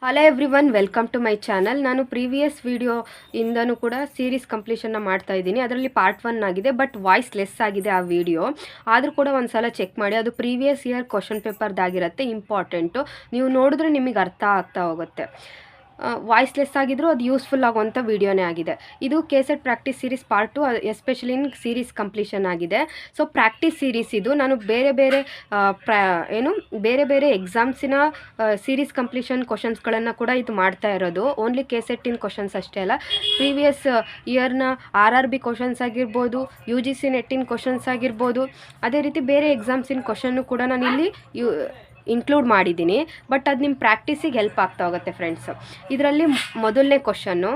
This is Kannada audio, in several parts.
Hello everyone, welcome to my channel. ನಾನು ಪ್ರೀವಿಯಸ್ ವಿಡಿಯೋ ಇಂದನೂ ಕೂಡ ಸೀರೀಸ್ ಕಂಪ್ಲೀಷನ್ನ ಮಾಡ್ತಾ ಇದ್ದೀನಿ. ಅದರಲ್ಲಿ ಪಾರ್ಟ್ 1 ಆಗಿದೆ, ಬಟ್ ವಾಯ್ಸ್ ಲೆಸ್ ಆಗಿದೆ ಆ ವಿಡಿಯೋ. ಆದರೂ ಕೂಡ ಒಂದು ಸಲ ಚೆಕ್ ಮಾಡಿ. ಅದು ಪ್ರೀವಿಯಸ್ ಇಯರ್ ಕ್ವಶನ್ ಪೇಪರ್ದಾಗಿರುತ್ತೆ, ಇಂಪಾರ್ಟೆಂಟು. ನೀವು ನೋಡಿದ್ರೆ ನಿಮಗೆ ಅರ್ಥ ಆಗ್ತಾ ಹೋಗುತ್ತೆ. ವಾಯ್ಸ್ ಲೆಸ್ ಆಗಿದ್ರು ಅದು ಯೂಸ್ಫುಲ್ ಆಗುವಂಥ ವಿಡಿಯೋನೇ ಆಗಿದೆ. ಇದು KSET practice series part 2, especially in series completion ಆಗಿದೆ. ಸೊ ಪ್ರಾಕ್ಟೀಸ್ ಸೀರೀಸ್ ಇದು. ನಾನು ಬೇರೆ ಬೇರೆ ಎಕ್ಸಾಮ್ಸಿನ ಸೀರೀಸ್ ಕಂಪ್ಲೀಷನ್ ಕ್ವಶನ್ಸ್ಗಳನ್ನು ಕೂಡ ಇದು ಮಾಡ್ತಾ ಇರೋದು. ಓನ್ಲಿ ಕೆಸೆಟ್ಟಿನ ಕ್ವಶನ್ಸ್ ಅಷ್ಟೇ ಅಲ್ಲ, ಪ್ರೀವಿಯಸ್ ಇಯರ್ನ RRB ಕ್ವಶನ್ಸ್ ಆಗಿರ್ಬೋದು, UGC ನೆಟ್ಟಿನ ಕ್ವಶನ್ಸ್ ಆಗಿರ್ಬೋದು, ಅದೇ ರೀತಿ ಬೇರೆ ಎಕ್ಸಾಮ್ಸಿನ ಕ್ವಶನ್ನು ಕೂಡ ನಾನು ಇಲ್ಲಿ ಇನ್ಕ್ಲೂಡ್ ಮಾಡಿದ್ದೀನಿ. ಬಟ್ ಅದು ನಿಮ್ಮ ಪ್ರಾಕ್ಟೀಸಿಗೆ ಹೆಲ್ಪ್ ಆಗ್ತಾ ಹೋಗುತ್ತೆ ಫ್ರೆಂಡ್ಸ್. ಇದರಲ್ಲಿ ಮೊದಲನೇ ಕ್ವಶನ್ನು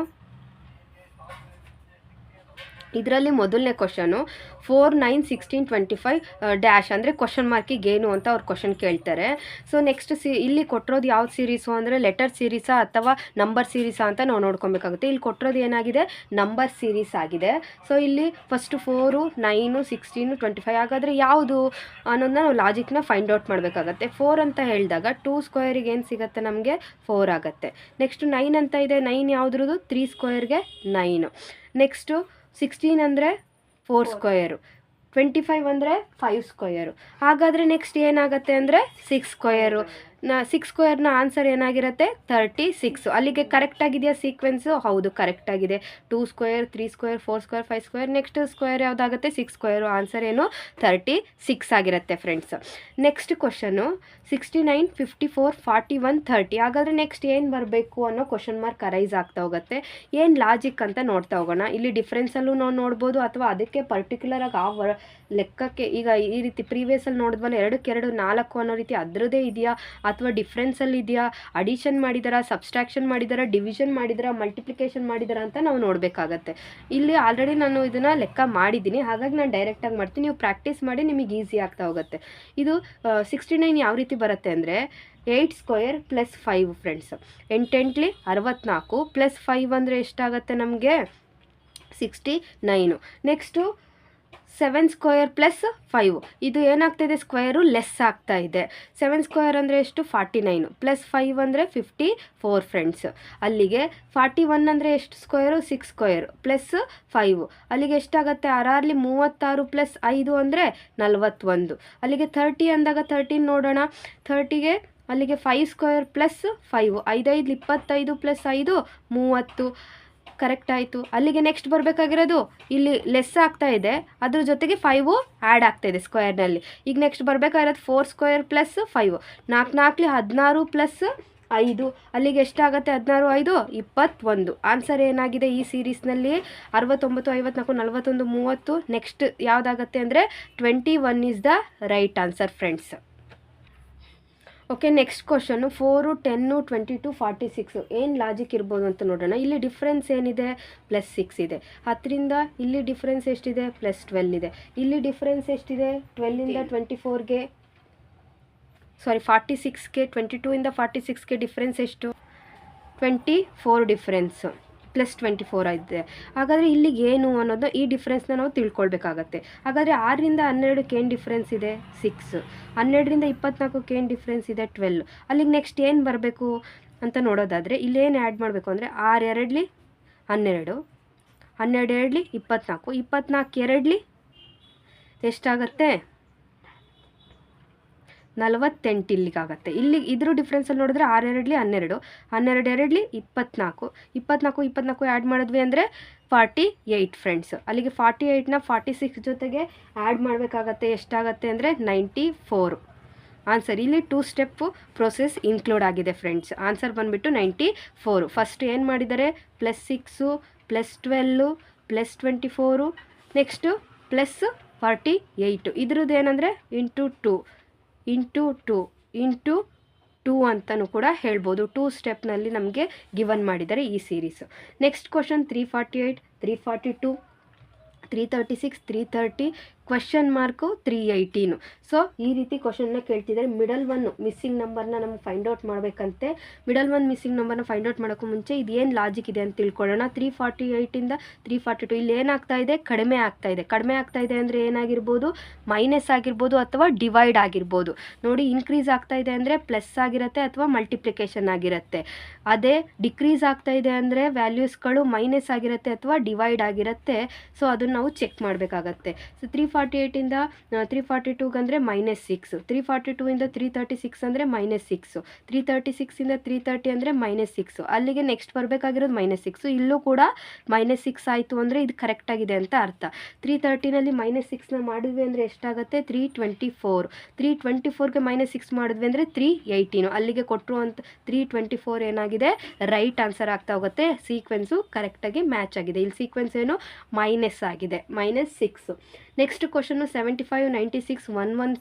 4, 9, 16, 25 ಡ್ಯಾಶ್ ಅಂದರೆ ಕ್ವಶನ್ ಮಾರ್ಕಿಗೆ ಏನು ಅಂತ ಅವ್ರು ಕ್ವಶನ್ ಕೇಳ್ತಾರೆ. ಸೊ ನೆಕ್ಸ್ಟ್ ಇಲ್ಲಿ ಕೊಟ್ಟಿರೋದು ಯಾವ ಸೀರೀಸು ಅಂದರೆ ಲೆಟರ್ ಸೀರೀಸಾ ಅಥವಾ ನಂಬರ್ ಸೀರೀಸಾ ಅಂತ ನಾವು ನೋಡ್ಕೊಬೇಕಾಗುತ್ತೆ. ಇಲ್ಲಿ ಕೊಟ್ಟಿರೋದು ಏನಾಗಿದೆ, ನಂಬರ್ ಸೀರೀಸ್ ಆಗಿದೆ. ಸೊ ಇಲ್ಲಿ ಫಸ್ಟು 4, 9, 16, 25 ಹಾಗಾದರೆ ಯಾವುದು ಅನ್ನೋದನ್ನ ನಾವು ಲಾಜಿಕ್ನ ಫೈಂಡ್ ಔಟ್ ಮಾಡಬೇಕಾಗತ್ತೆ. 4 ಅಂತ ಹೇಳಿದಾಗ 2 ಸ್ಕ್ವೇರಿಗೆ ಏನು ಸಿಗುತ್ತೆ, ನಮಗೆ 4 ಆಗುತ್ತೆ. ನೆಕ್ಸ್ಟು 9 ಅಂತ ಇದೆ, 9 ಯಾವುದ್ರದ್ದು, 3 ಸ್ಕ್ವೇರ್ಗೆ 9. ನೆಕ್ಸ್ಟು 16 ಅಂದರೆ 4 ಸ್ಕ್ವೇರು, 25 ಅಂದರೆ 5 ಸ್ಕ್ವೇರು. ಹಾಗಾದರೆ ನೆಕ್ಸ್ಟ್ ಏನಾಗುತ್ತೆ ಅಂದರೆ 6 ಸ್ಕ್ವೇರು. 6 ಸ್ಕ್ವೇರ್ನ ಆನ್ಸರ್ ಏನಾಗಿರುತ್ತೆ, 36. ಅಲ್ಲಿಗೆ ಕರೆಕ್ಟಾಗಿದೆಯಾ ಸೀಕ್ವೆನ್ಸು? ಹೌದು, ಕರೆಕ್ಟಾಗಿದೆ. 2 square, 3 square, 4 square, 5 square. Next square ಯಾವುದಾಗುತ್ತೆ, 6 ಸ್ಕ್ವೇರು. ಆನ್ಸರ್ ಏನು, 36 ಆಗಿರುತ್ತೆ ಫ್ರೆಂಡ್ಸ್. Next question 69, 54, 41, 30. ಹಾಗಾದರೆ ನೆಕ್ಸ್ಟ್ ಏನು ಬರಬೇಕು ಅನ್ನೋ ಕ್ವಶನ್ ಮಾರ್ಕ್ ಅರೈಸ್ ಆಗ್ತಾ ಹೋಗುತ್ತೆ. ಏನು ಲಾಜಿಕ್ ಅಂತ ನೋಡ್ತಾ ಹೋಗೋಣ. ಇಲ್ಲಿ ಡಿಫ್ರೆನ್ಸಲ್ಲೂ ನಾವು ನೋಡ್ಬೋದು, ಅಥವಾ ಅದಕ್ಕೆ ಪರ್ಟಿಕ್ಯುಲರಾಗಿ ಆ ಲೆಕ್ಕಕ್ಕೆ, ಈಗ ಈ ರೀತಿ ಪ್ರೀವಿಯಸಲ್ಲಿ ನೋಡಿದ್ವಲ್ಲ 2 2 4 ಅನ್ನೋ ರೀತಿ ಅದರದ್ದೇ ಇದೆಯಾ, ಅಥವಾ ಡಿಫ್ರೆನ್ಸಲ್ಲಿ ಇದೆಯಾ, ಅಡಿಷನ್ ಮಾಡಿದಾರಾ, ಸಬ್ಸ್ಟ್ರಾಕ್ಷನ್ ಮಾಡಿದಾರಾ, ಡಿವಿಷನ್ ಮಾಡಿದಾರಾ, ಮಲ್ಟಿಪ್ಲಿಕೇಶನ್ ಮಾಡಿದಾರಾ ಅಂತ ನಾವು ನೋಡಬೇಕಾಗತ್ತೆ. ಇಲ್ಲಿ ಆಲ್ರೆಡಿ ನಾನು ಇದನ್ನು ಲೆಕ್ಕ ಮಾಡಿದ್ದೀನಿ, ಹಾಗಾಗಿ ನಾನು ಡೈರೆಕ್ಟಾಗಿ ಮಾಡ್ತೀನಿ. ನೀವು ಪ್ರಾಕ್ಟೀಸ್ ಮಾಡಿ, ನಿಮಗೆ ಈಸಿ ಆಗ್ತಾ ಹೋಗುತ್ತೆ. ಇದು 69 ಯಾವ ರೀತಿ ಬರುತ್ತೆ ಅಂದರೆ 8 ಸ್ಕ್ವೇರ್ ಪ್ಲಸ್ 5 ಫ್ರೆಂಡ್ಸ್. 8 8 64 ಪ್ಲಸ್ 5 ಅಂದರೆ ಎಷ್ಟಾಗುತ್ತೆ ನಮಗೆ, 69. Next 7 square plus 5. ಇದು ಏನಾಗ್ತಾಯಿದೆ, ಸ್ಕ್ವೇರು ಲೆಸ್ ಆಗ್ತಾ ಇದೆ. 7 ಸ್ಕ್ವೇರ್ ಅಂದರೆ ಎಷ್ಟು, 49 ಪ್ಲಸ್ 5 ಅಂದರೆ 54 ಫ್ರೆಂಡ್ಸ್. ಅಲ್ಲಿಗೆ 41 ಅಂದರೆ ಎಷ್ಟು ಸ್ಕ್ವೇರು, 6 ಸ್ಕ್ವೇರ್ ಪ್ಲಸ್ 5. ಅಲ್ಲಿಗೆ ಎಷ್ಟಾಗುತ್ತೆ, 6 36 ಪ್ಲಸ್ 5 ಅಂದರೆ 41. ಅಲ್ಲಿಗೆ 30 ಅಂದಾಗ 13 ನೋಡೋಣ. 30ಗೆ ಅಲ್ಲಿಗೆ 5 ಸ್ಕ್ವೇರ್ ಪ್ಲಸ್ 5, 5 5 25 ಪ್ಲಸ್ 5 30. ಕರೆಕ್ಟ್ ಆಯಿತು. ಅಲ್ಲಿಗೆ ನೆಕ್ಸ್ಟ್ ಬರಬೇಕಾಗಿರೋದು, ಇಲ್ಲಿ ಲೆಸ್ ಆಗ್ತಾ ಇದೆ, ಅದ್ರ ಜೊತೆಗೆ 5 ಆ್ಯಡ್ ಆಗ್ತಾ ಇದೆ ಸ್ಕ್ವೇರ್ನಲ್ಲಿ. ಈಗ ನೆಕ್ಸ್ಟ್ ಬರಬೇಕಾಗಿರೋದು 4 ಸ್ಕ್ವೇರ್ ಪ್ಲಸ್ 5, 4 4 16 ಪ್ಲಸ್ 5. ಅಲ್ಲಿಗೆ ಎಷ್ಟಾಗುತ್ತೆ, 16 5 21. ಆನ್ಸರ್ ಏನಾಗಿದೆ ಈ ಸೀರೀಸ್ನಲ್ಲಿ, 69 54 41 30. ನೆಕ್ಸ್ಟ್ ಯಾವುದಾಗತ್ತೆ ಅಂದರೆ 21 is the right answer friends. Okay, next question 4, 10, 22, 46. ಏನು ಲಾಜಿಕ್ ಇರ್ಬೋದು ಅಂತ ನೋಡೋಣ. ಇಲ್ಲಿ ಡಿಫ್ರೆನ್ಸ್ ಏನಿದೆ, +6 ಇದೆ. 10ರಿಂದ ಇಲ್ಲಿ ಡಿಫ್ರೆನ್ಸ್ ಎಷ್ಟಿದೆ, +12 ಇದೆ. ಇಲ್ಲಿ ಡಿಫ್ರೆನ್ಸ್ ಎಷ್ಟಿದೆ, 12ಇಂದ 24ಗೆ, ಸಾರಿ 46ಗೆ, 22ಇಂದ 46ಗೆ ಡಿಫ್ರೆನ್ಸ್ ಎಷ್ಟು, 24 ಡಿಫ್ರೆನ್ಸ್, +24 ಇದೆ. ಹಾಗಾದರೆ ಇಲ್ಲಿಗೆ ಏನು ಅನ್ನೋದು, ಈ ಡಿಫ್ರೆನ್ಸ್ನ ನಾವು ತಿಳ್ಕೊಳ್ಬೇಕಾಗತ್ತೆ. ಹಾಗಾದರೆ 6ರಿಂದ 12ಕ್ಕೆ ಏನು ಡಿಫ್ರೆನ್ಸ್ ಇದೆ, 6. 12ರಿಂದ 24ಕ್ಕೆ ಏನು ಡಿಫ್ರೆನ್ಸ್ ಇದೆ, 12. ಅಲ್ಲಿಗೆ ನೆಕ್ಸ್ಟ್ ಏನು ಬರಬೇಕು ಅಂತ ನೋಡೋದಾದರೆ, ಇಲ್ಲೇನು ಆ್ಯಡ್ ಮಾಡಬೇಕು ಅಂದರೆ 6 2 12, 12 2 24, 24 2 ಎಷ್ಟಾಗುತ್ತೆ, 48 ಇಲ್ಲಿಗಾಗುತ್ತೆ. ಇಲ್ಲಿ ಇದ್ರ ಡಿಫ್ರೆನ್ಸಲ್ಲಿ ನೋಡಿದ್ರೆ 6 2 12, 12 2 24, 24 24 ಆ್ಯಡ್ ಮಾಡಿದ್ವಿ ಅಂದರೆ 48 ಫ್ರೆಂಡ್ಸ್. ಅಲ್ಲಿಗೆ 48ನ 46 ಜೊತೆಗೆ ಆ್ಯಡ್ ಮಾಡಬೇಕಾಗತ್ತೆ. ಎಷ್ಟಾಗತ್ತೆ ಅಂದರೆ 94 ಆನ್ಸರ್. ಇಲ್ಲಿ 2 ಸ್ಟೆಪ್ಪು ಪ್ರೊಸೆಸ್ ಇನ್ಕ್ಲೂಡ್ ಆಗಿದೆ ಫ್ರೆಂಡ್ಸ್. ಆನ್ಸರ್ ಬಂದುಬಿಟ್ಟು 94. ಫಸ್ಟ್ ಏನು ಮಾಡಿದ್ದಾರೆ, +6 +12 +24 ನೆಕ್ಸ್ಟು +48. ಇದ್ರದ್ದು ಏನಂದರೆ ಇಂಟು 2 ಅಂತಲೂ ಕೂಡ ಹೇಳ್ಬೋದು. 2 ಸ್ಟೆಪ್ನಲ್ಲಿ ನಮಗೆ ಗಿವನ್ ಮಾಡಿದ್ದಾರೆ ಈ series. Next question 348, 342, 336, 330, question mark 318. So ಈ ರೀತಿ ಕ್ವಶನ್ನ ಕೇಳ್ತಿದ್ದಾರೆ. ಮಿಡಲ್ ಒನ್ ಮಿಸ್ಸಿಂಗ್ ನಂಬರ್ನ ನಮ್ಗೆ ಫೈಂಡ್ ಔಟ್ ಮಾಡಬೇಕಂತೆ. ಮಿಡಲ್ ಒನ್ ಮಿಸ್ಸಿಂಗ್ ನಂಬರ್ನ ಫೈಂಡ್ ಔಟ್ ಮಾಡೋಕ್ಕೂ ಮುಂಚೆ ಇದೇನು ಲಾಜಿಕ್ ಇದೆ ಅಂತ ತಿಳ್ಕೊಳ್ಳೋಣ. 348ಇಂದ 342 ಇಲ್ಲಿ ಏನಾಗ್ತಾ ಇದೆ, ಕಡಿಮೆ ಆಗ್ತಾ ಇದೆ. ಕಡಿಮೆ ಆಗ್ತಾ ಇದೆ ಅಂದರೆ ಏನಾಗಿರ್ಬೋದು, ಮೈನಸ್ ಆಗಿರ್ಬೋದು ಅಥವಾ ಡಿವೈಡ್ ಆಗಿರ್ಬೋದು. ನೋಡಿ, ಇನ್ಕ್ರೀಸ್ ಆಗ್ತಾ ಇದೆ ಅಂದರೆ ಪ್ಲಸ್ ಆಗಿರುತ್ತೆ ಅಥವಾ ಮಲ್ಟಿಪ್ಲಿಕೇಶನ್ ಆಗಿರುತ್ತೆ. ಅದೇ ಡಿಕ್ರೀಸ್ ಆಗ್ತಾ ಇದೆ ಅಂದರೆ ವ್ಯಾಲ್ಯೂಸ್ಗಳು ಮೈನಸ್ ಆಗಿರುತ್ತೆ ಅಥವಾ ಡಿವೈಡ್ ಆಗಿರುತ್ತೆ. ಸೊ ಅದನ್ನು ನಾವು ಚೆಕ್ ಮಾಡಬೇಕಾಗತ್ತೆ. ಸೊ 348ಇಂದ 342 ಅಂದರೆ -6, 342ಇಂದ 336 ಅಂದರೆ -6, 336ಇಂದ 330 ಅಂದರೆ -6. ಅಲ್ಲಿಗೆ ನೆಕ್ಸ್ಟ್ ಬರಬೇಕಾಗಿರೋದು -6. ಇಲ್ಲೂ ಕೂಡ -6 ಆಯಿತು ಅಂದರೆ ಇದು ಕರೆಕ್ಟಾಗಿದೆ ಅಂತ ಅರ್ಥ. 330ನಲ್ಲಿ -6ನ ಮಾಡಿದ್ವಿ ಅಂದರೆ ಎಷ್ಟಾಗುತ್ತೆ, 324. 324ಗೆ -6 ಮಾಡಿದ್ವಿ ಅಂದರೆ 318. ಅಲ್ಲಿಗೆ ಕೊಟ್ಟರು ಅಂತ 324 ಏನಾಗಿದೆ, ರೈಟ್ ಆನ್ಸರ್ ಆಗ್ತಾ ಹೋಗುತ್ತೆ. ಸೀಕ್ವೆನ್ಸು ಕರೆಕ್ಟಾಗಿ ಮ್ಯಾಚ್ ಆಗಿದೆ. ಇಲ್ಲಿ ಸೀಕ್ವೆನ್ಸ್ ಏನು, ಮೈನಸ್ ಆಗಿದೆ, -6. Next question 75, 96, 11,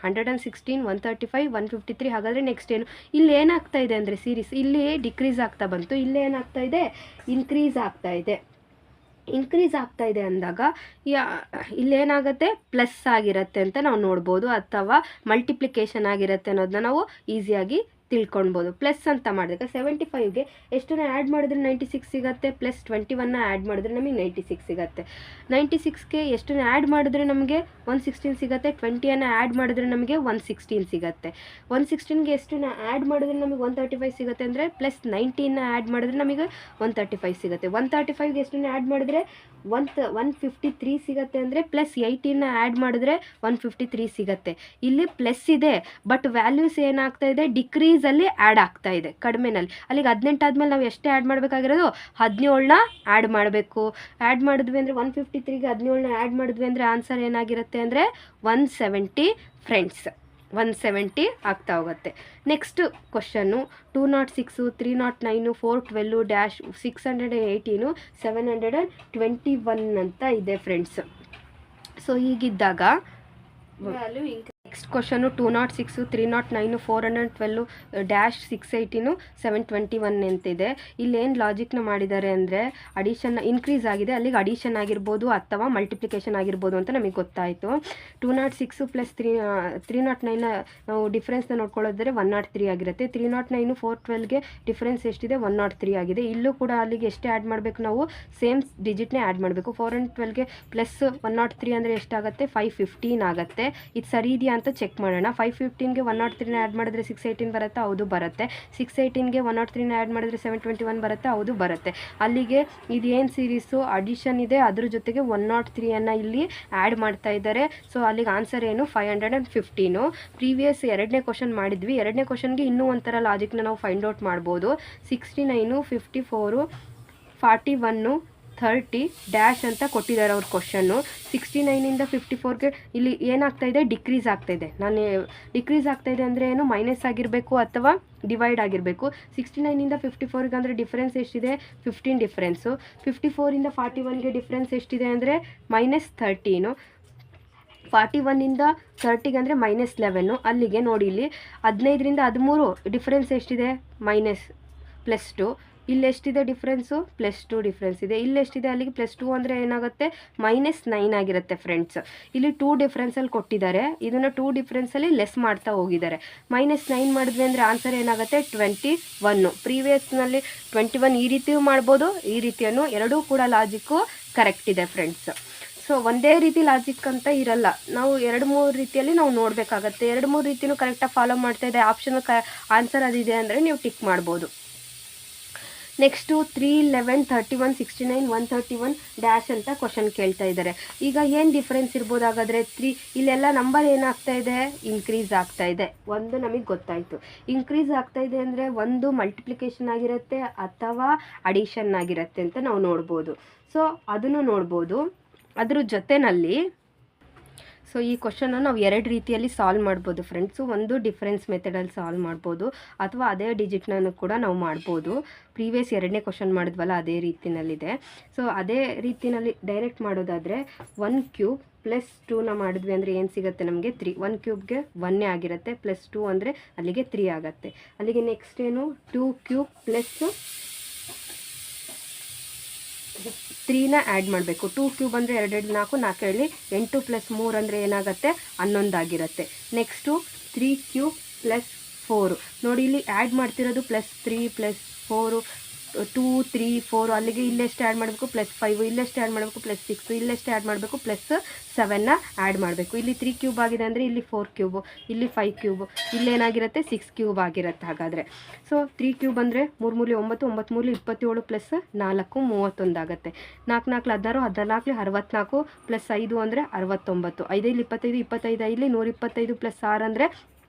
116, 135, 153. ಹಾಗಾದರೆ ನೆಕ್ಸ್ಟ್ ಏನು, ಇಲ್ಲಿ ಏನಾಗ್ತಾ ಇದೆ ಅಂದರೆ ಸೀರೀಸ್ ಇಲ್ಲಿ ಡಿಕ್ರೀಸ್ ಆಗ್ತಾ ಬಂತು, ಇಲ್ಲಿ ಏನಾಗ್ತಾ ಇದೆ, ಇನ್ಕ್ರೀಸ್ ಆಗ್ತಾ ಇದೆ. ಇನ್ಕ್ರೀಸ್ ಆಗ್ತಾ ಇದೆ ಅಂದಾಗ ಇಲ್ಲೇನಾಗುತ್ತೆ, ಪ್ಲಸ್ ಆಗಿರುತ್ತೆ ಅಂತ ನಾವು ನೋಡ್ಬೋದು, ಅಥವಾ ಮಲ್ಟಿಪ್ಲಿಕೇಶನ್ ಆಗಿರುತ್ತೆ ಅನ್ನೋದನ್ನ ನಾವು ಈಸಿಯಾಗಿ ತಿಳ್ಕೊಳ್ಬೋದು. ಪ್ಲಸ್ ಅಂತ ಮಾಡಿದಾಗ 75ಗೆ ಎಷ್ಟನ್ನ ಆ್ಯಡ್ ಮಾಡಿದ್ರೆ 96 ಸಿಗುತ್ತೆ, ಪ್ಲಸ್ 21ನ ಆ್ಯಡ್ ಮಾಡಿದ್ರೆ ನಮಗೆ 96 ಸಿಗುತ್ತೆ. 96ಗೆ ಎಷ್ಟನ್ನ ಆ್ಯಡ್ ಮಾಡಿದ್ರೆ ನಮಗೆ 116 ಸಿಗುತ್ತೆ, 20ನ ಆ್ಯಡ್ ಮಾಡಿದ್ರೆ ನಮಗೆ 116 ಸಿಗುತ್ತೆ. 116ಗೆ ಎಷ್ಟನ್ನ ಆ್ಯಡ್ ಮಾಡಿದ್ರೆ ನಮಗೆ 135 ಸಿಗುತ್ತೆ ಅಂದರೆ ಪ್ಲಸ್ 19ನ ಆ್ಯಡ್ ಮಾಡಿದ್ರೆ ನಮಗೆ 135 ಸಿಗುತ್ತೆ. 135ಗೆ ಎಷ್ಟನ್ನ ಆ್ಯಡ್ ಮಾಡಿದ್ರೆ 153 ಸಿಗುತ್ತೆ ಅಂದರೆ ಪ್ಲಸ್ 18ನ ಆ್ಯಡ್ ಮಾಡಿದ್ರೆ 153 ಸಿಗುತ್ತೆ. ಇಲ್ಲಿ ಪ್ಲಸ್ ಇದೆ, ಬಟ್ ವ್ಯಾಲ್ಯೂಸ್ ಏನಾಗ್ತಾ ಇದೆ, ಡಿಕ್ರೀಸಲ್ಲಿ ಆ್ಯಡ್ ಆಗ್ತಾ ಇದೆ, ಕಡಿಮೆನಲ್ಲಿ. ಅಲ್ಲಿಗೆ 18 ಆದಮೇಲೆ ನಾವು ಎಷ್ಟೇ ಆ್ಯಡ್ ಮಾಡಬೇಕಾಗಿರೋದು, 17ನ ಆ್ಯಡ್ ಮಾಡಬೇಕು. ಆ್ಯಡ್ ಮಾಡಿದ್ವಿ ಅಂದರೆ 153ಗೆ 17ನ ಆ್ಯಡ್ ಮಾಡಿದ್ವಿ ಅಂದರೆ ಆನ್ಸರ್ ಏನಾಗಿರುತ್ತೆ ಅಂದರೆ 170 ಫ್ರೆಂಡ್ಸ್, 170 ಆಗ್ತಾ ಹೋಗುತ್ತೆ. ನೆಕ್ಸ್ಟ್ ಕ್ವಶನ್ನು 206, 309, 412, -618, 721 ಅಂತ ಇದೆ ಫ್ರೆಂಡ್ಸ್. ಸೊ ಹೀಗಿದ್ದಾಗ ನೆಕ್ಸ್ಟ್ ಕ್ವಶನ್ನು 206, 309, 412, -618, 721 ಅಂತಿದೆ. ಇಲ್ಲೇನು ಲಾಜಿಕ್ನ ಮಾಡಿದ್ದಾರೆ ಅಂದರೆ ಅಡಿಷನ್ ಇನ್ಕ್ರೀಸ್ ಆಗಿದೆ, ಅಲ್ಲಿಗೆ ಅಡಿಷನ್ ಆಗಿರ್ಬೋದು ಅಥವಾ ಮಲ್ಟಿಪ್ಲಿಕೇಶನ್ ಆಗಿರ್ಬೋದು ಅಂತ ನಮಗೆ ಗೊತ್ತಾಯಿತು. 206 ಪ್ಲಸ್ 309ನ ನಾವು ಡಿಫ್ರೆನ್ಸ್ನ ನೋಡ್ಕೊಳ್ಳೋದ್ರೆ 103 ಆಗಿರುತ್ತೆ. 309, 412ಗೆ ಡಿಫ್ರೆನ್ಸ್ ಎಷ್ಟಿದೆ, 103 ಆಗಿದೆ. ಇಲ್ಲೂ ಕೂಡ ಅಲ್ಲಿಗೆ ಎಷ್ಟೇ ಆ್ಯಡ್ ಮಾಡಬೇಕು, ನಾವು ಸೇಮ್ ಡಿಜಿಟ್ನೇ ಆ್ಯಡ್ ಮಾಡಬೇಕು. 412ಗೆ ಪ್ಲಸ್ 103 ಅಂದರೆ ಎಷ್ಟಾಗುತ್ತೆ, 515 ಆಗುತ್ತೆ. ಇದು ಸರಿ ಇದೆಯಾ ಅಂತ ಚೆಕ್ ಮಾಡೋಣ. 515ಗೆ 103ನ ಆ್ಯಡ್ ಮಾಡಿದ್ರೆ 618 ಬರುತ್ತೆ, ಹೌದು ಬರುತ್ತೆ. 618ಗೆ 103ನ ಆ್ಯಡ್ ಮಾಡಿದ್ರೆ 721 ಬರುತ್ತೆ, ಹೌದು ಬರುತ್ತೆ. ಅಲ್ಲಿಗೆ ಇದೇನು ಸೀರೀಸು ಅಡಿಷನ್ ಇದೆ, ಅದ್ರ ಜೊತೆಗೆ 103ಅನ್ನು ಇಲ್ಲಿ ಆ್ಯಡ್ ಮಾಡ್ತಾ ಇದ್ದಾರೆ. ಸೊ ಅಲ್ಲಿಗೆ ಆನ್ಸರ್ ಏನು, 515. ಪ್ರೀವಿಯಸ್ ಎರಡನೇ ಕ್ವಶನ್ ಮಾಡಿದ್ವಿ, ಎರಡನೇ ಕ್ವಶನ್ಗೆ ಇನ್ನೂ ಒಂಥರ ಲಾಜಿಕ್ನ ನಾವು ಫೈಂಡ್ ಔಟ್ ಮಾಡ್ಬೋದು. 69, 54, 41, 30 ಡ್ಯಾಶ್ ಅಂತ ಕೊಟ್ಟಿದ್ದಾರೆ ಅವ್ರ ಕ್ವಶನ್ನು. 69ಇಂದ 54ಗೆ ಇಲ್ಲಿ ಏನಾಗ್ತಾ ಇದೆ, ಡಿಕ್ರೀಸ್ ಆಗ್ತಾ ಇದೆ. ಡಿಕ್ರೀಸ್ ಆಗ್ತಾ ಇದೆ ಅಂದರೆ ಏನು, ಮೈನಸ್ ಆಗಿರಬೇಕು ಅಥವಾ ಡಿವೈಡ್ ಆಗಿರಬೇಕು. 69ಇಂದ 54ಗೆ ಅಂದರೆ ಡಿಫ್ರೆನ್ಸ್ ಎಷ್ಟಿದೆ, 15 ಡಿಫ್ರೆನ್ಸು. 54ಇಂದ 41ಗೆ ಡಿಫ್ರೆನ್ಸ್ ಎಷ್ಟಿದೆ ಅಂದರೆ -13. 41ಇಂದ 30ಗೆ ಅಂದರೆ -11. ಅಲ್ಲಿಗೆ ನೋಡಿ, ಇಲ್ಲಿ 15ರಿಂದ 13 ಡಿಫ್ರೆನ್ಸ್ ಎಷ್ಟಿದೆ, +2. ಇಲ್ಲಿ ಎಷ್ಟಿದೆ ಡಿಫ್ರೆನ್ಸು, +2 ಡಿಫ್ರೆನ್ಸ್ ಇದೆ. ಇಲ್ಲಿ ಎಷ್ಟಿದೆ, ಅಲ್ಲಿಗೆ +2 ಅಂದರೆ ಏನಾಗುತ್ತೆ, -9 ಆಗಿರುತ್ತೆ ಫ್ರೆಂಡ್ಸ್. ಇಲ್ಲಿ 2 ಡಿಫ್ರೆನ್ಸಲ್ಲಿ ಕೊಟ್ಟಿದ್ದಾರೆ, ಇದನ್ನು 2 ಡಿಫ್ರೆನ್ಸಲ್ಲಿ ಲೆಸ್ ಮಾಡ್ತಾ ಹೋಗಿದ್ದಾರೆ. -9 ಮಾಡಿದ್ವಿ ಅಂದರೆ ಆನ್ಸರ್ ಏನಾಗುತ್ತೆ, 21. ಪ್ರೀವಿಯಸ್ನಲ್ಲಿ 21 ಈ ರೀತಿಯೂ ಮಾಡ್ಬೋದು, ಈ ರೀತಿಯನ್ನು ಎರಡೂ ಕೂಡ ಲಾಜಿಕ್ಕು ಕರೆಕ್ಟ್ ಇದೆ ಫ್ರೆಂಡ್ಸ್. ಸೊ ಒಂದೇ ರೀತಿ ಲಾಜಿಕ್ ಅಂತ ಇರಲ್ಲ, ನಾವು 2-3 ರೀತಿಯಲ್ಲಿ ನಾವು ನೋಡಬೇಕಾಗತ್ತೆ. 2-3 ರೀತಿಯೂ ಕರೆಕ್ಟಾಗಿ ಫಾಲೋ ಮಾಡ್ತಾ ಇದೆ, ಆಪ್ಷನ್ ಆನ್ಸರ್ ಅದಿದೆ ಅಂದರೆ ನೀವು ಟಿಕ್ ಮಾಡ್ಬೋದು. ನೆಕ್ಸ್ಟು 3, 11, 31, 69, 131 ಡ್ಯಾಶ್ ಅಂತ ಕ್ವಶನ್ ಕೇಳ್ತಾ ಇದ್ದಾರೆ. ಈಗ ಏನು ಡಿಫ್ರೆನ್ಸ್ ಇರ್ಬೋದು, ಹಾಗಾದರೆ 3 ಇಲ್ಲೆಲ್ಲ ನಂಬರ್ ಏನಾಗ್ತಾ ಇದೆ, ಇನ್ಕ್ರೀಸ್ ಆಗ್ತಾ ಇದೆ. ಒಂದು ನಮಗೆ ಗೊತ್ತಾಯಿತು, ಇನ್ಕ್ರೀಸ್ ಆಗ್ತಾ ಇದೆ ಅಂದರೆ ಒಂದು ಮಲ್ಟಿಪ್ಲಿಕೇಶನ್ ಆಗಿರುತ್ತೆ ಅಥವಾ ಅಡಿಷನ್ ಆಗಿರುತ್ತೆ ಅಂತ ನಾವು ನೋಡ್ಬೋದು. ಸೊ ಅದನ್ನು ನೋಡ್ಬೋದು. ಅದ್ರ ಜೊತೆಯಲ್ಲಿ ಸೊ ಈ ಕ್ವಶನ್ನ ನಾವು 2 ರೀತಿಯಲ್ಲಿ ಸಾಲ್ವ್ ಮಾಡ್ಬೋದು ಫ್ರೆಂಡ್ಸು. ಒಂದು ಡಿಫ್ರೆನ್ಸ್ ಮೆಥಡಲ್ಲಿ ಸಾಲ್ವ್ ಮಾಡ್ಬೋದು, ಅಥವಾ ಅದೇ ಡಿಜಿಟ್ನೂ ಕೂಡ ನಾವು ಮಾಡ್ಬೋದು. ಪ್ರೀವಿಯಸ್ ಎರಡನೇ ಕ್ವಶನ್ ಮಾಡಿದ್ವಲ್ಲ ಅದೇ ರೀತಿಯಲ್ಲಿದೆ. ಸೊ ಅದೇ ರೀತಿಯಲ್ಲಿ ಡೈರೆಕ್ಟ್ ಮಾಡೋದಾದರೆ 1³ + 2ನ ಮಾಡಿದ್ವಿ ಅಂದರೆ ಏನು ಸಿಗುತ್ತೆ ನಮಗೆ, 3. 1³ 1 ಆಗಿರುತ್ತೆ, +2 ಅಂದರೆ ಅಲ್ಲಿಗೆ 3 ಆಗುತ್ತೆ. ಅಲ್ಲಿಗೆ ನೆಕ್ಸ್ಟ್ ಏನು, 2³ + 3ನ ಆ್ಯಡ್ ಮಾಡಬೇಕು. 2 ಕ್ಯೂಬ್ ಅಂದರೆ 2 4 4 ಹೇಳಿ 8 + 3 ಅಂದರೆ ಏನಾಗುತ್ತೆ 11 ಆಗಿರುತ್ತೆ. ನೆಕ್ಸ್ಟು 3 ಕ್ಯೂಬ್ + 4 ನೋಡಿ ಇಲ್ಲಿ ಆ್ಯಡ್ ಮಾಡ್ತಿರೋದು +3 + 4 2 3 4 ಅಲ್ಲಿಗೆ ಇಲ್ಲೆಷ್ಟು ಆ್ಯಡ್ ಮಾಡಬೇಕು +5 ಇಲ್ಲೆಷ್ಟು ಆ್ಯಡ್ ಮಾಡಬೇಕು +6 ಇಲ್ಲೆಷ್ಟು ಆ್ಯಡ್ ಮಾಡಬೇಕು +7ನ ಆ್ಯಡ್ ಮಾಡಬೇಕು. ಇಲ್ಲಿ 3 ಕ್ಯೂಬ್ ಆಗಿದೆ ಅಂದರೆ ಇಲ್ಲಿ 4 ಕ್ಯೂಬು, ಇಲ್ಲಿ 5 ಕ್ಯೂಬು, ಇಲ್ಲೇನಾಗಿರುತ್ತೆ 6 ಕ್ಯೂಬ್ ಆಗಿರುತ್ತೆ. ಹಾಗಾದರೆ ಸೊ 3 ಕ್ಯೂಬ್ ಅಂದರೆ 3 3 9 9 3 27 + 4 31 ಆಗುತ್ತೆ. 4 4 16 14 64 + 5 ಅಂದರೆ 69 5 25 25 5 125 + 6 ಅಂದರೆ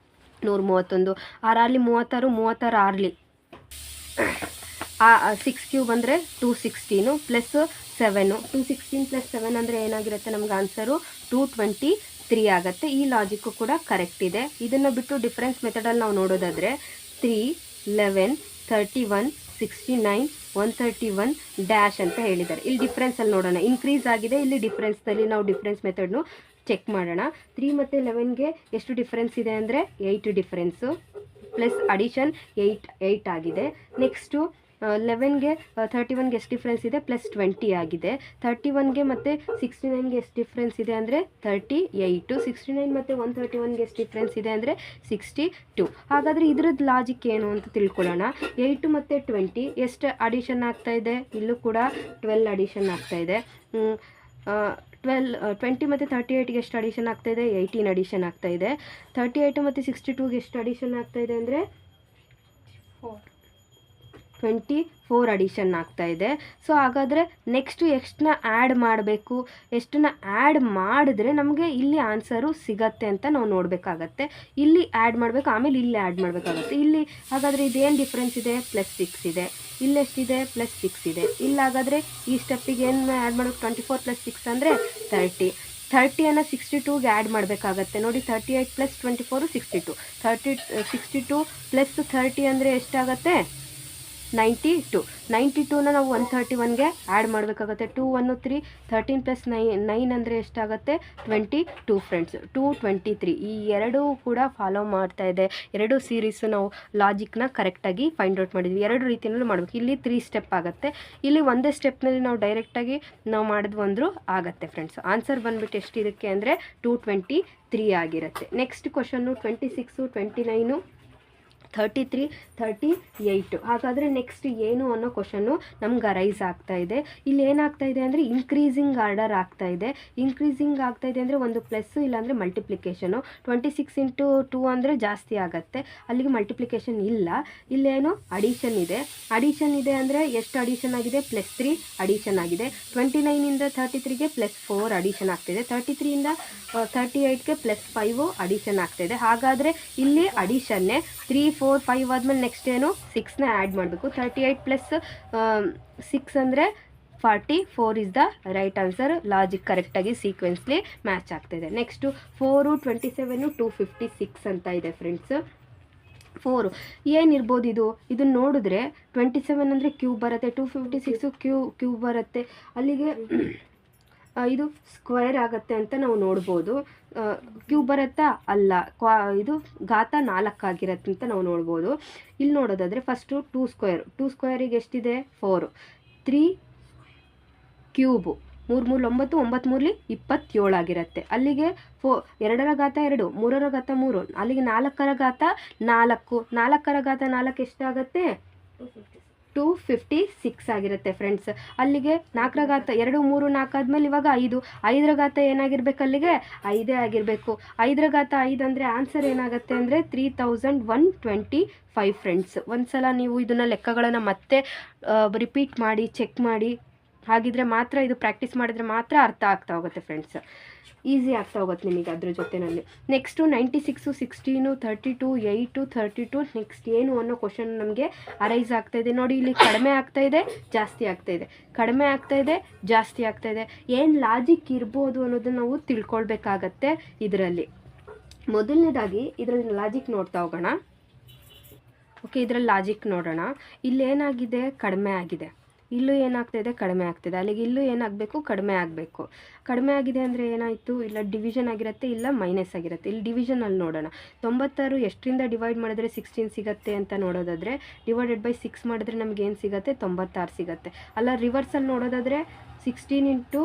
131 6 36 36 6 6 ಕ್ಯೂಬ್ ಅಂದರೆ 216 + 7 216 + 7 ಅಂದರೆ ಏನಾಗಿರುತ್ತೆ ನಮ್ಗೆ ಆನ್ಸರು 223 ಆಗುತ್ತೆ. ಈ ಲಾಜಿಕ್ಕು ಕೂಡ ಕರೆಕ್ಟ್ ಇದೆ. ಇದನ್ನು ಬಿಟ್ಟು ಡಿಫ್ರೆನ್ಸ್ ಮೆಥಡಲ್ಲಿ ನಾವು ನೋಡೋದಾದರೆ 3 11 31 69 131 ಡ್ಯಾಶ್ ಅಂತ ಹೇಳಿದ್ದಾರೆ. ಇಲ್ಲಿ ಡಿಫ್ರೆನ್ಸಲ್ಲಿ ನೋಡೋಣ, ಇನ್ಕ್ರೀಸ್ ಆಗಿದೆ. ಇಲ್ಲಿ ಡಿಫ್ರೆನ್ಸ್ನಲ್ಲಿ ನಾವು ಡಿಫ್ರೆನ್ಸ್ ಮೆಥಡ್ನು ಚೆಕ್ ಮಾಡೋಣ. 3 ಮತ್ತು 11ಗೆ ಎಷ್ಟು ಡಿಫ್ರೆನ್ಸ್ ಇದೆ ಅಂದರೆ 8 ಡಿಫ್ರೆನ್ಸು ಪ್ಲಸ್ ಅಡಿಷನ್ 8 ಆಗಿದೆ. ನೆಕ್ಸ್ಟು 11ಗೆ 31ಗೆ ಎಷ್ಟು ಡಿಫ್ರೆನ್ಸ್ ಇದೆ +20 ಆಗಿದೆ. 31ಗೆ ಮತ್ತು 69ಗೆ ಎಷ್ಟು ಡಿಫ್ರೆನ್ಸ್ ಇದೆ ಅಂದರೆ 38. 69 ಮತ್ತು 131ಗೆ ಎಷ್ಟು ಡಿಫ್ರೆನ್ಸ್ ಇದೆ ಅಂದರೆ 62. ಹಾಗಾದರೆ ಇದ್ರದ್ದು ಲಾಜಿಕ್ ಏನು ಅಂತ ತಿಳ್ಕೊಳ್ಳೋಣ. 8 ಮತ್ತು 20 ಎಷ್ಟು ಅಡಿಷನ್ ಆಗ್ತಾಯಿದೆ, ಇಲ್ಲೂ ಕೂಡ 12 ಅಡಿಷನ್ ಆಗ್ತಾಯಿದೆ. 20 ಮತ್ತು 38ಗೆ ಎಷ್ಟು ಅಡಿಷನ್ ಆಗ್ತಾಯಿದೆ 18 ಅಡಿಷನ್ ಆಗ್ತಾಯಿದೆ. 38 ಮತ್ತು 62ಗೆ ಎಷ್ಟು ಅಡಿಷನ್ ಆಗ್ತಾಯಿದೆ ಅಂದರೆ 24 ಅಡಿಷನ್ ಆಗ್ತಾಯಿದೆ. ಸೊ ಹಾಗಾದರೆ ನೆಕ್ಸ್ಟು ಎಷ್ಟನ್ನ ಆ್ಯಡ್ ಮಾಡಬೇಕು, ಎಷ್ಟನ್ನ ಆ್ಯಡ್ ಮಾಡಿದ್ರೆ ನಮಗೆ ಇಲ್ಲಿ ಆನ್ಸರು ಸಿಗತ್ತೆ ಅಂತ ನಾವು ನೋಡಬೇಕಾಗತ್ತೆ. ಇಲ್ಲಿ ಆ್ಯಡ್ ಮಾಡಬೇಕು, ಆಮೇಲೆ ಇಲ್ಲಿ ಆ್ಯಡ್ ಮಾಡಬೇಕಾಗತ್ತೆ. ಇಲ್ಲಿ ಹಾಗಾದರೆ ಇದೇನು ಡಿಫ್ರೆನ್ಸ್ ಇದೆ +6 ಇದೆ, ಇಲ್ಲೆಷ್ಟಿದೆ +6 ಇದೆ. ಇಲ್ಲಿ ಹಾಗಾದರೆ ಈ ಸ್ಟೆಪ್ಪಿಗೆ ಏನು ಆ್ಯಡ್ ಮಾಡಬೇಕು 24 + 6 ಅಂದರೆ 30. 30ಅನ್ನು 62ಗೆ ಆ್ಯಡ್ ಮಾಡಬೇಕಾಗತ್ತೆ. ನೋಡಿ 38 + 24 62 62 + 30 ಅಂದರೆ ಎಷ್ಟಾಗತ್ತೆ 92. 92ನ ನಾವು 131ಗೆ ಆ್ಯಡ್ ಮಾಡಬೇಕಾಗತ್ತೆ. 2 1 3 13 + 9 ಅಂದರೆ ಎಷ್ಟಾಗುತ್ತೆ 22 ಫ್ರೆಂಡ್ಸ್ 223. ಈ ಎರಡೂ ಕೂಡ ಫಾಲೋ ಮಾಡ್ತಾ ಇದೆ. ಎರಡು ಸೀರೀಸು ನಾವು ಲಾಜಿಕ್ನ ಕರೆಕ್ಟಾಗಿ ಫೈಂಡ್ ಔಟ್ ಮಾಡಿದ್ವಿ. ಎರಡು ರೀತಿಯಲ್ಲೂ ಮಾಡಬೇಕು. ಇಲ್ಲಿ 3 ಸ್ಟೆಪ್ ಆಗುತ್ತೆ, ಇಲ್ಲಿ ಒಂದೇ ಸ್ಟೆಪ್ನಲ್ಲಿ ನಾವು ಡೈರೆಕ್ಟಾಗಿ ನಾವು ಮಾಡಿದ್ವು ಅಂದರೂ ಆಗುತ್ತೆ ಫ್ರೆಂಡ್ಸ್. ಆನ್ಸರ್ ಬಂದುಬಿಟ್ಟು ಎಷ್ಟಿದಕ್ಕೆ ಅಂದರೆ 223 ಆಗಿರುತ್ತೆ. Next question 26 29 33 38. ಹಾಗಾದರೆ ನೆಕ್ಸ್ಟ್ ಏನು ಅನ್ನೋ ಕ್ವಶನ್ನು ನಮ್ಗೆ ಅರೈಸ್ ಆಗ್ತಾ ಇದೆ. ಇಲ್ಲಿ ಏನಾಗ್ತಾ ಇದೆ ಅಂದರೆ ಇನ್ಕ್ರೀಸಿಂಗ್ ಆರ್ಡರ್ ಆಗ್ತಾ ಇದೆ. ಇನ್ಕ್ರೀಸಿಂಗ್ ಆಗ್ತಾ ಇದೆ ಅಂದರೆ ಒಂದು ಪ್ಲಸ್ಸು ಇಲ್ಲಾಂದರೆ ಮಲ್ಟಿಪ್ಲಿಕೇಶನು. 26 × 2 ಅಂದರೆ ಜಾಸ್ತಿ ಆಗುತ್ತೆ, ಅಲ್ಲಿಗೆ ಮಲ್ಟಿಪ್ಲಿಕೇಶನ್ ಇಲ್ಲ. ಇಲ್ಲೇನು ಅಡಿಷನ್ ಇದೆ. ಅಡಿಷನ್ ಇದೆ ಅಂದರೆ ಎಷ್ಟು ಅಡಿಷನ್ ಆಗಿದೆ +3 ಅಡಿಷನ್ ಆಗಿದೆ. 29ಇಂದ 33ಗೆ +4 ಅಡಿಷನ್ ಆಗ್ತಿದೆ. 33ಇಂದ 38ಗೆ +5 ಅಡಿಷನ್ ಆಗ್ತಾಯಿದೆ. ಹಾಗಾದರೆ ಇಲ್ಲಿ ಅಡಿಷನ್ನೇ 3 4 5 ಆದಮೇಲೆ ನೆಕ್ಸ್ಟ್ ಏನು 6ನ ಆ್ಯಡ್ ಮಾಡಬೇಕು. 38 + 6 ಅಂದರೆ 44 is the right answer. Logic ಕರೆಕ್ಟಾಗಿ ಸೀಕ್ವೆನ್ಸ್ಲಿ ಮ್ಯಾಚ್ ಆಗ್ತಾಯಿದೆ. ನೆಕ್ಸ್ಟು 4 27 256 ಅಂತ ಇದೆ ಫ್ರೆಂಡ್ಸ್. 4 ಏನಿರ್ಬೋದು ಇದನ್ನು ನೋಡಿದ್ರೆ 27 ಅಂದರೆ ಕ್ಯೂಬ್ ಬರುತ್ತೆ, 256 ಕ್ಯೂಬ್ ಬರುತ್ತೆ, ಅಲ್ಲಿಗೆ ಇದು ಸ್ಕ್ವೇರ್ ಆಗುತ್ತೆ ಅಂತ ನಾವು ನೋಡ್ಬೋದು. ಕ್ಯೂಬ್ ಬರುತ್ತಾ ಅಲ್ಲ, ಇದು ಘಾತ 4 ಆಗಿರುತ್ತೆ ಅಂತ ನಾವು ನೋಡ್ಬೋದು. ಇಲ್ಲಿ ನೋಡೋದಾದರೆ ಫಸ್ಟು 2 ಸ್ಕ್ವೇರಿಗೆ ಎಷ್ಟಿದೆ 4, 3 ಕ್ಯೂಬು 3 3 9 9 3 27 ಆಗಿರುತ್ತೆ. ಅಲ್ಲಿಗೆ 2ರ ಘಾತ 2, 3ರ ಘಾತ 3, ಅಲ್ಲಿಗೆ 4ರ ಘಾತ 4, 4ರ ಘಾತ 4 ಎಷ್ಟಾಗುತ್ತೆ 256 ಆಗಿರುತ್ತೆ ಫ್ರೆಂಡ್ಸ್. ಅಲ್ಲಿಗೆ 4ರ ಘಾತ 2 3 4 ಆದಮೇಲೆ ಇವಾಗ 5, 5ರ ಘಾತ ಏನಾಗಿರ್ಬೇಕು ಅಲ್ಲಿಗೆ 5 ಆಗಿರಬೇಕು. 5ರ ಘಾತ 5 ಅಂದರೆ ಆನ್ಸರ್ ಏನಾಗುತ್ತೆ ಅಂದರೆ 3125 ಫ್ರೆಂಡ್ಸ್. ಒಂದ್ಸಲ ನೀವು ಇದನ್ನು ಲೆಕ್ಕಗಳನ್ನು ಮತ್ತೆ ರಿಪೀಟ್ ಮಾಡಿ ಚೆಕ್ ಮಾಡಿ, ಹಾಗಿದ್ರೆ ಮಾತ್ರ ಇದು ಪ್ರಾಕ್ಟೀಸ್ ಮಾಡಿದ್ರೆ ಮಾತ್ರ ಅರ್ಥ ಆಗ್ತಾ ಹೋಗುತ್ತೆ ಫ್ರೆಂಡ್ಸ್. ಈಸಿ ಆಗ್ತಾ ಹೋಗುತ್ತೆ ನಿಮಗೆ ಅದ್ರ ಜೊತೆಯಲ್ಲಿ. ನೆಕ್ಸ್ಟು 96 16 32 8 32 ನೆಕ್ಸ್ಟ್ ಏನು ಅನ್ನೋ ಕ್ವಶನ್ ನಮಗೆ ಅರೈಸ್ ಆಗ್ತಾಯಿದೆ. ನೋಡಿ ಇಲ್ಲಿ ಕಡಿಮೆ ಆಗ್ತಾಯಿದೆ ಜಾಸ್ತಿ ಆಗ್ತಾಯಿದೆ, ಕಡಿಮೆ ಆಗ್ತಾಯಿದೆ ಜಾಸ್ತಿ ಆಗ್ತಾಯಿದೆ. ಏನು ಲಾಜಿಕ್ ಇರ್ಬೋದು ಅನ್ನೋದನ್ನು ನಾವು ತಿಳ್ಕೊಳ್ಬೇಕಾಗತ್ತೆ. ಇದರಲ್ಲಿ ಮೊದಲನೇದಾಗಿ ಇದರಲ್ಲಿ ಲಾಜಿಕ್ ನೋಡ್ತಾ ಹೋಗೋಣ. ಓಕೆ, ಇದರಲ್ಲಿ ಲಾಜಿಕ್ ನೋಡೋಣ. ಇಲ್ಲೇನಾಗಿದೆ ಕಡಿಮೆ ಆಗಿದೆ, ಇಲ್ಲೂ ಏನಾಗ್ತಾಯಿದೆ, ಕಡಿಮೆ ಆಗ್ತಿದೆ. ಅಲ್ಲಿಗೆ ಇಲ್ಲೂ ಏನಾಗಬೇಕು, ಕಡಿಮೆ ಆಗಬೇಕು. ಕಡಿಮೆ ಆಗಿದೆ ಅಂದರೆ ಏನಾಯಿತು, ಇಲ್ಲ ಡಿವಿಷನ್ ಆಗಿರುತ್ತೆ, ಇಲ್ಲ ಮೈನಸ್ ಆಗಿರುತ್ತೆ. ಇಲ್ಲಿ ಡಿವಿಷನಲ್ಲಿ ನೋಡೋಣ. 96 ಎಷ್ಟರಿಂದ ಡಿವೈಡ್ ಮಾಡಿದ್ರೆ 16 ಸಿಗುತ್ತೆ ಅಂತ ನೋಡೋದಾದರೆ, ಡಿವೈಡೆಡ್ ಬೈ 6 ಮಾಡಿದ್ರೆ ನಮ್ಗೆ ಏನು ಸಿಗುತ್ತೆ, 96 ಸಿಗುತ್ತೆ. ಅಲ್ಲ ರಿವರ್ಸಲ್ಲಿ ನೋಡೋದಾದರೆ 16 ಇಂಟು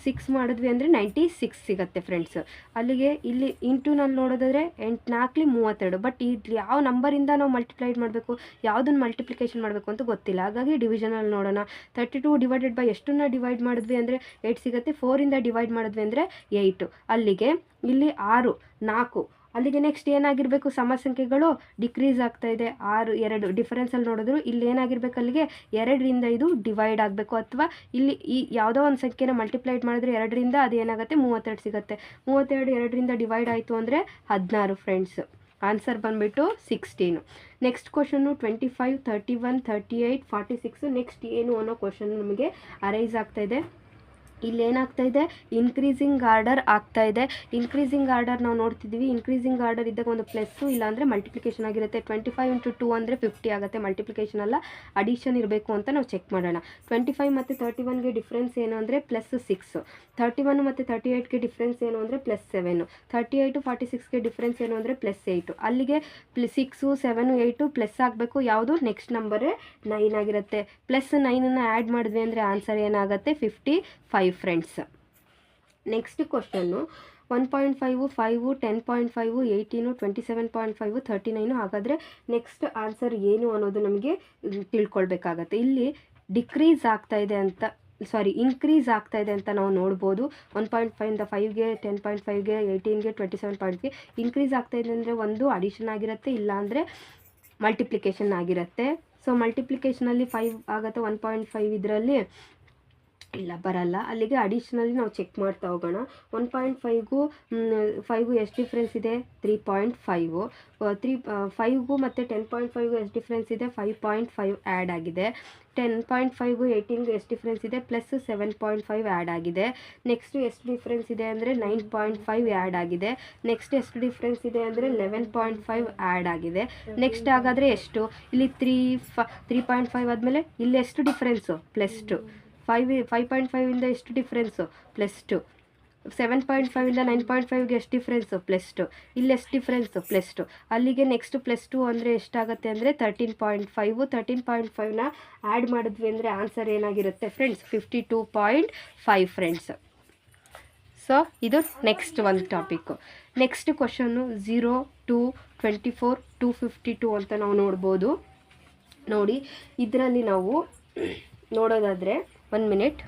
6 ಮಾಡಿದ್ವಿ ಅಂದರೆ 96 ಸಿಗುತ್ತೆ ಫ್ರೆಂಡ್ಸ್. ಅಲ್ಲಿಗೆ ಇಲ್ಲಿ ಇಂಟುನಲ್ಲಿ ನೋಡೋದಾದರೆ 8 4 32. ಬಟ್ ಇಲ್ಲಿ ಯಾವ ನಂಬರಿಂದ ನಾವು ಮಲ್ಟಿಪ್ಲೈಡ್ ಮಾಡಬೇಕು, ಯಾವುದನ್ನು ಮಲ್ಟಿಪ್ಲಿಕೇಶನ್ ಮಾಡಬೇಕು ಅಂತ ಗೊತ್ತಿಲ್ಲ. ಹಾಗಾಗಿ ಡಿವಿಷನಲ್ಲಿ ನೋಡೋಣ. 32 ಡಿವೈಡೆಡ್ ಬೈ ಎಷ್ಟನ್ನು ಡಿವೈಡ್ ಮಾಡಿದ್ವಿ ಅಂದರೆ 8 ಸಿಗುತ್ತೆ. 4ಇಂದ ಡಿವೈಡ್ ಮಾಡಿದ್ವಿ ಅಂದರೆ 8. ಅಲ್ಲಿಗೆ ಇಲ್ಲಿ 6 4. ಅಲ್ಲಿಗೆ ನೆಕ್ಸ್ಟ್ ಏನಾಗಿರಬೇಕು, ಸಮ ಸಂಖ್ಯೆಗಳು ಡಿಕ್ರೀಸ್ ಆಗ್ತಾ ಇದೆ. 6 2 ಡಿಫರೆನ್ಸಲ್ಲಿ ನೋಡಿದ್ರು ಇಲ್ಲಿ ಏನಾಗಿರ್ಬೇಕು, ಅಲ್ಲಿಗೆ 2ರಿಂದ ಇದು ಡಿವೈಡ್ ಆಗಬೇಕು. ಅಥವಾ ಇಲ್ಲಿ ಈ ಯಾವುದೋ ಒಂದು ಸಂಖ್ಯೆನ ಮಲ್ಟಿಪ್ಲೈಡ್ ಮಾಡಿದ್ರೆ 2ರಿಂದ ಅದು ಏನಾಗುತ್ತೆ, 32 ಸಿಗುತ್ತೆ. 32 2ರಿಂದ ಡಿವೈಡ್ ಆಯಿತು ಅಂದರೆ 16 ಫ್ರೆಂಡ್ಸ್. ಆನ್ಸರ್ ಬಂದುಬಿಟ್ಟು 16. Next question 25 31 38 46. ನೆಕ್ಸ್ಟ್ ಏನು ಅನ್ನೋ ಕ್ವಶನ್ ನಮಗೆ ಅರೈಸ್ ಆಗ್ತಾಯಿದೆ. ಇಲ್ಲಿ ಏನಾಗ್ತಾಯಿದೆ, ಇನ್ಕ್ರೀಸಿಂಗ್ ಆರ್ಡರ್ ಆಗ್ತಾಯಿದೆ. ಇನ್ಕ್ರೀಸಿಂಗ್ ಆರ್ಡರ್ ನಾವು ನೋಡ್ತಿದ್ದೀವಿ. ಇನ್ಕ್ರೀಸಿಂಗ್ ಆರ್ಡರ್ ಇದ್ದಾಗ ಒಂದು ಪ್ಲಸ್ಸು ಇಲ್ಲಾಂದರೆ ಮಲ್ಟಿಪ್ಲಿಕೇಶನ್ ಆಗಿರುತ್ತೆ. 25 ಇಂಟು 2 ಅಂದರೆ 50 ಆಗುತ್ತೆ. ಮಲ್ಟಿಪ್ಲಿಕೇಶನ್ ಅಲ್ಲ, ಅಡಿಷನ್ ಇರಬೇಕು ಅಂತ ನಾವು ಚೆಕ್ ಮಾಡೋಣ. 25 ಮತ್ತು 31ಗೆ ಡಿಫ್ರೆನ್ಸ್ ಏನು ಅಂದರೆ +6. 31 ಮತ್ತು 38ಗೆ ಡಿಫ್ರೆನ್ಸ್ ಏನು ಅಂದರೆ +7. 38 46ಗೆ ಡಿಫ್ರೆನ್ಸ್ ಏನು ಅಂದರೆ +8. ಅಲ್ಲಿಗೆ 6 7 8 ಪ್ಲಸ್ ಆಗಬೇಕು. ಯಾವುದು, ನೆಕ್ಸ್ಟ್ ನಂಬರೇ 9 ಆಗಿರುತ್ತೆ. +9ನ್ನು ಆ್ಯಡ್ ಮಾಡಿದ್ವಿ ಅಂದರೆ ಆನ್ಸರ್ ಏನಾಗುತ್ತೆ, 55 ಫ್ರೆಂಡ್ಸ್. Next question 1.5 5 10.5 18 27.5 39. ಹಾಗಾದರೆ ನೆಕ್ಸ್ಟ್ ಆನ್ಸರ್ ಏನು ಅನ್ನೋದು ನಮಗೆ ತಿಳ್ಕೊಳ್ಬೇಕಾಗತ್ತೆ. ಇಲ್ಲಿ ಡಿಕ್ರೀಸ್ ಆಗ್ತಾ ಇದೆ ಅಂತ, ಇನ್ಕ್ರೀಸ್ ಆಗ್ತಾ ಇದೆ ಅಂತ ನಾವು ನೋಡ್ಬೋದು. 1.5ಇಂದ 5ಗೆ 10.5ಗೆ 18ಗೆ 27.5ಗೆ ಇನ್ಕ್ರೀಸ್ ಆಗ್ತಾ ಇದೆ ಅಂದರೆ ಒಂದು ಅಡಿಷನ್ ಆಗಿರುತ್ತೆ, ಇಲ್ಲಾಂದರೆ ಮಲ್ಟಿಪ್ಲಿಕೇಶನ್ ಆಗಿರುತ್ತೆ. ಸೊ ಮಲ್ಟಿಪ್ಲಿಕೇಶನಲ್ಲಿ 5 ಆಗುತ್ತೆ. 1.5 ಇದರಲ್ಲಿ ಇಲ್ಲ ಬರಲ್ಲ. ಅಲ್ಲಿಗೆ ಅಡಿಷ್ನಲಿ ನಾವು ಚೆಕ್ ಮಾಡ್ತಾ ಹೋಗೋಣ. 1.5ಗೂ 5ಗೂ ಎಷ್ಟು ಡಿಫ್ರೆನ್ಸ್ ಇದೆ, 3.5. 5ಗೂ ಮತ್ತು 10.5ಗೂ ಎಷ್ಟು ಡಿಫ್ರೆನ್ಸ್ ಇದೆ, 5.5 ಆ್ಯಡ್ ಆಗಿದೆ. 10.5ಗೂ 18ಗೂ ಎಷ್ಟು ಡಿಫ್ರೆನ್ಸ್ ಇದೆ, +7.5 ಆ್ಯಡ್ ಆಗಿದೆ. ನೆಕ್ಸ್ಟ್ ಎಷ್ಟು ಡಿಫ್ರೆನ್ಸ್ ಇದೆ ಅಂದರೆ 9.5 ಆ್ಯಡ್ ಆಗಿದೆ. ನೆಕ್ಸ್ಟ್ ಎಷ್ಟು ಡಿಫ್ರೆನ್ಸ್ ಇದೆ ಅಂದರೆ 11.5 ಆ್ಯಡ್ ಆಗಿದೆ. ನೆಕ್ಸ್ಟ್ ಹಾಗಾದರೆ ಎಷ್ಟು, ಇಲ್ಲಿ 3.5 ಆದಮೇಲೆ ಇಲ್ಲಿ ಎಷ್ಟು ಡಿಫ್ರೆನ್ಸು, +2. 5.5ಇಂದ ಎಷ್ಟು ಡಿಫ್ರೆನ್ಸು, +2. 7.5ಇಂದ 9.5ಗೆ ಎಷ್ಟು ಡಿಫ್ರೆನ್ಸು, +2. ಇಲ್ಲಿ ಎಷ್ಟು ಡಿಫ್ರೆನ್ಸು, +2. ಅಲ್ಲಿಗೆ ನೆಕ್ಸ್ಟ್ +2 ಅಂದರೆ ಎಷ್ಟಾಗುತ್ತೆ ಅಂದರೆ 13.5. 13.5ನ ಆ್ಯಡ್ ಮಾಡಿದ್ವಿ ಅಂದರೆ ಆನ್ಸರ್ ಏನಾಗಿರುತ್ತೆ ಫ್ರೆಂಡ್ಸ್, 52.5 ಫ್ರೆಂಡ್ಸ್. ಸೊ ಇದು ನೆಕ್ಸ್ಟ್ ಒಂದು ಟಾಪಿಕ್ಕು. ನೆಕ್ಸ್ಟ್ ಕ್ವಶನ್ನು 0 2 24 252 ಅಂತ ನಾವು ನೋಡ್ಬೋದು. ನೋಡಿ ಇದರಲ್ಲಿ ನಾವು ನೋಡೋದಾದರೆ 1 ಮಿನಿಟ್.